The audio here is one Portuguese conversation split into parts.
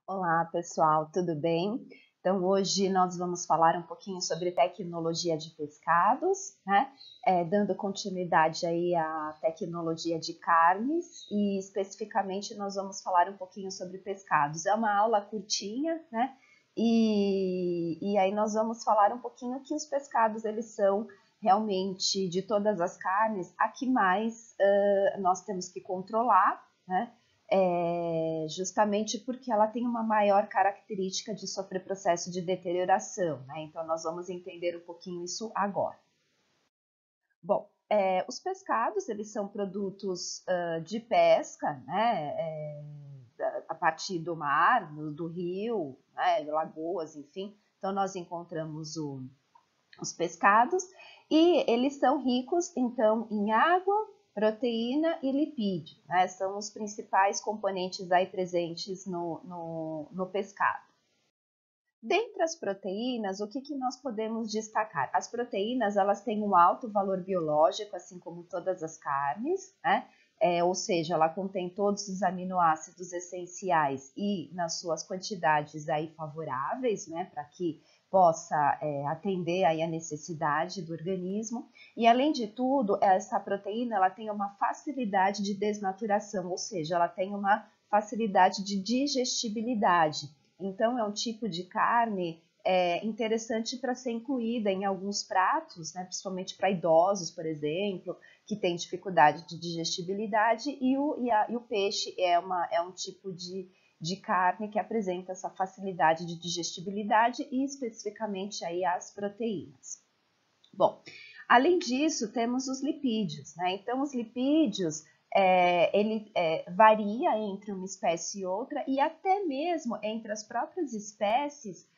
Olá, pessoal, tudo bem? Então, hoje nós vamos falar um pouquinho sobre tecnologia de pescados, né? Dando continuidade aí à tecnologia de carnes e especificamente nós vamos falar um pouquinho sobre pescados. É uma aula curtinha, né? E aí nós vamos falar um pouquinho que os pescados, eles são realmente, de todas as carnes, a que mais nós temos que controlar, né? Justamente porque ela tem uma maior característica de sofrer processo de deterioração, né? Então, nós vamos entender um pouquinho isso agora. Bom, os pescados, eles são produtos de pesca, né? A partir do mar, do rio, né? Lagoas, enfim. Então, nós encontramos os pescados e eles são ricos, então, em água, proteína e lipídio, né? São os principais componentes aí presentes no pescado. Dentre as proteínas, o que nós podemos destacar? As proteínas, elas têm um alto valor biológico, assim como todas as carnes, né? Ou seja, ela contém todos os aminoácidos essenciais e nas suas quantidades aí favoráveis, né? Para que possa atender aí a necessidade do organismo. E além de tudo, essa proteína, ela tem uma facilidade de desnaturação, ou seja, ela tem uma facilidade de digestibilidade. Então, é um tipo de carne interessante para ser incluída em alguns pratos, né, principalmente para idosos, por exemplo, que têm dificuldade de digestibilidade, e o peixe é um tipo de carne que apresenta essa facilidade de digestibilidade e especificamente aí as proteínas. Bom, além disso, temos os lipídios, né? Então, os lipídios ele varia entre uma espécie e outra e até mesmo entre as próprias espécies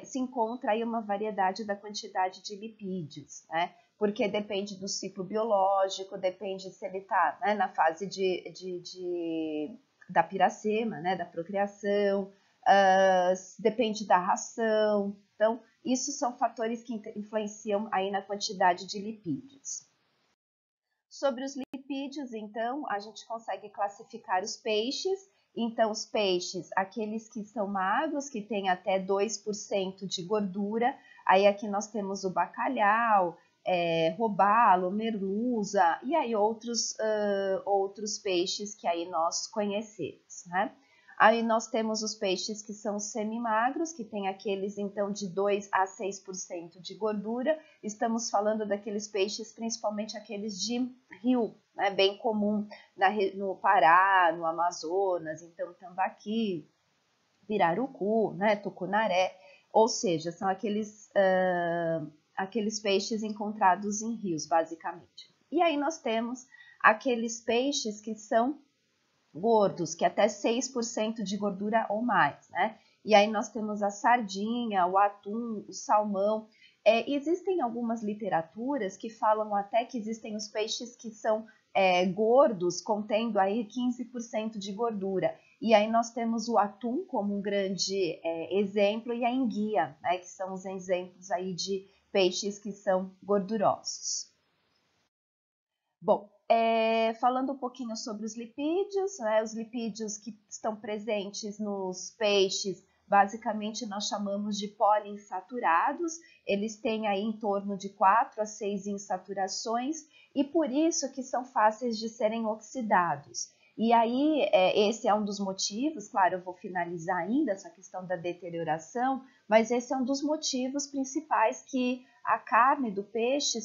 se encontra aí uma variedade da quantidade de lipídios, né? Porque depende do ciclo biológico, depende se ele está, né, na fase da piracema, né, da procriação, depende da ração. Então, isso são fatores que influenciam aí na quantidade de lipídios. Sobre os lipídios, então, a gente consegue classificar os peixes. Então, os peixes, aqueles que são magros, que têm até 2% de gordura. Aí aqui nós temos o bacalhau, robalo, merluza e aí outros peixes que aí nós conhecemos, né? Aí nós temos os peixes que são semimagros, que tem aqueles então de 2 a 6% de gordura. Estamos falando daqueles peixes, principalmente aqueles de rio, né, bem comum no Pará, no Amazonas, então tambaqui, pirarucu, né, tucunaré, ou seja, são aqueles peixes encontrados em rios, basicamente. E aí nós temos aqueles peixes que são gordos, que até 6% de gordura ou mais, né? E aí nós temos a sardinha, o atum, o salmão. Existem algumas literaturas que falam até que existem os peixes que são gordos, contendo aí 15% de gordura. E aí nós temos o atum como um grande exemplo e a enguia, né, que são os exemplos aí de peixes que são gordurosos. Bom, falando um pouquinho sobre os lipídios, né, os lipídios que estão presentes nos peixes, basicamente nós chamamos de poliinsaturados, eles têm aí em torno de 4 a 6 insaturações e por isso que são fáceis de serem oxidados. E aí, esse é um dos motivos, claro, eu vou finalizar ainda essa questão da deterioração, mas esse é um dos motivos principais que a carne do peixe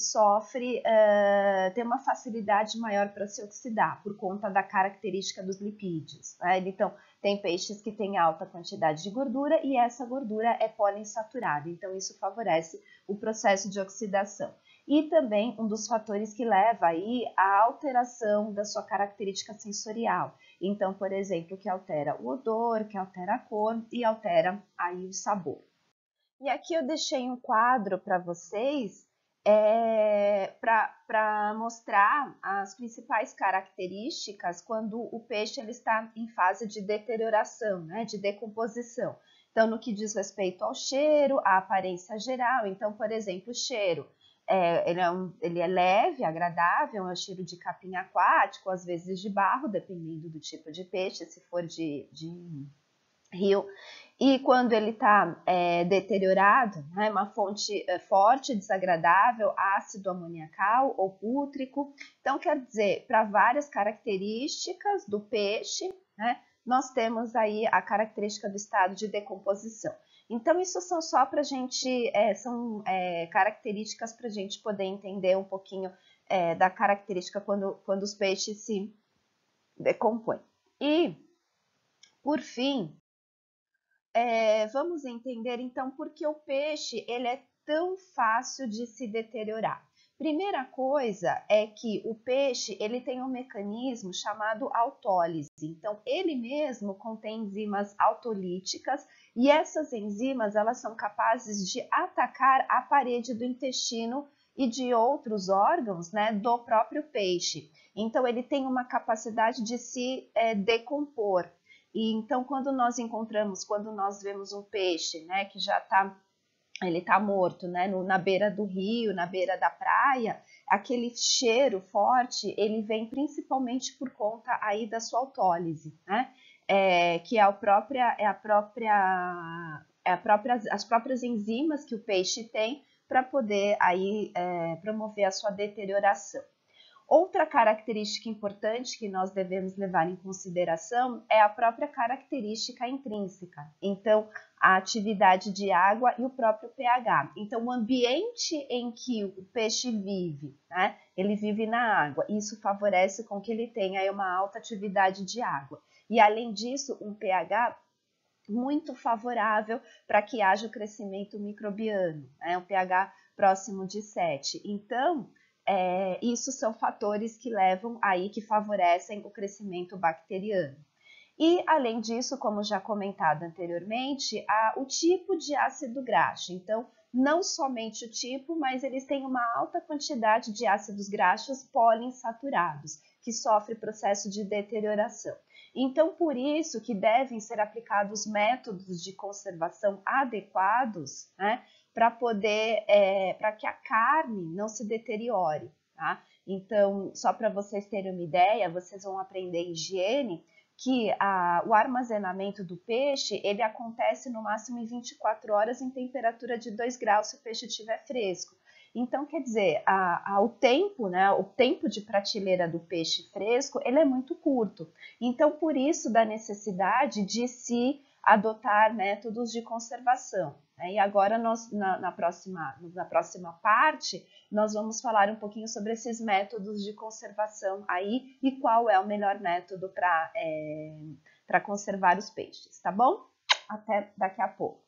tem uma facilidade maior para se oxidar por conta da característica dos lipídios, né? Então, tem peixes que têm alta quantidade de gordura e essa gordura é poliinsaturada, então isso favorece o processo de oxidação. E também um dos fatores que leva aí à alteração da sua característica sensorial. Então, por exemplo, que altera o odor, que altera a cor e altera aí o sabor. E aqui eu deixei um quadro para vocês para mostrar as principais características quando o peixe ele está em fase de deterioração, né, de decomposição. Então, no que diz respeito ao cheiro, à aparência geral, então, por exemplo, o cheiro. Ele é leve, agradável, é um cheiro de capim aquático, às vezes de barro, dependendo do tipo de peixe, se for de rio. E quando ele está deteriorado, né, uma fonte forte, desagradável, ácido amoniacal ou pútrico. Então, quer dizer, para várias características do peixe, né, nós temos aí a característica do estado de decomposição. Então, isso são só para a gente, são características para a gente poder entender um pouquinho da característica quando os peixes se decompõem. E, por fim, vamos entender então por que o peixe ele é tão fácil de se deteriorar. Primeira coisa é que o peixe ele tem um mecanismo chamado autólise. Então ele mesmo contém enzimas autolíticas e essas enzimas elas são capazes de atacar a parede do intestino e de outros órgãos, né, do próprio peixe. Então ele tem uma capacidade de se decompor. E então, quando nós vemos um peixe, né, que já ele está morto, né, na beira do rio, na beira da praia, aquele cheiro forte, ele vem principalmente por conta aí da sua autólise, né, que é as próprias enzimas que o peixe tem para poder aí promover a sua deterioração. Outra característica importante que nós devemos levar em consideração é a própria característica intrínseca. Então, a atividade de água e o próprio pH. Então, o ambiente em que o peixe vive, né? Ele vive na água. Isso favorece com que ele tenha aí uma alta atividade de água. E, além disso, um pH muito favorável para que haja o crescimento microbiano, né? Um pH próximo de 7. Então, isso são fatores que levam aí, que favorecem o crescimento bacteriano. E, além disso, como já comentado anteriormente, o tipo de ácido graxo. Então, não somente o tipo, mas eles têm uma alta quantidade de ácidos graxos poliinsaturados, que sofre processo de deterioração. Então, por isso que devem ser aplicados métodos de conservação adequados, né, para que a carne não se deteriore, tá? Então, só para vocês terem uma ideia, vocês vão aprender higiene, que o armazenamento do peixe, ele acontece no máximo em 24 horas em temperatura de 2 graus se o peixe estiver fresco. Então, quer dizer, o tempo, né, o tempo de prateleira do peixe fresco, ele é muito curto. Então, por isso da necessidade de se adotar métodos de conservação. Né? E agora, na próxima parte, nós vamos falar um pouquinho sobre esses métodos de conservação aí e qual é o melhor método para conservar os peixes, tá bom? Até daqui a pouco.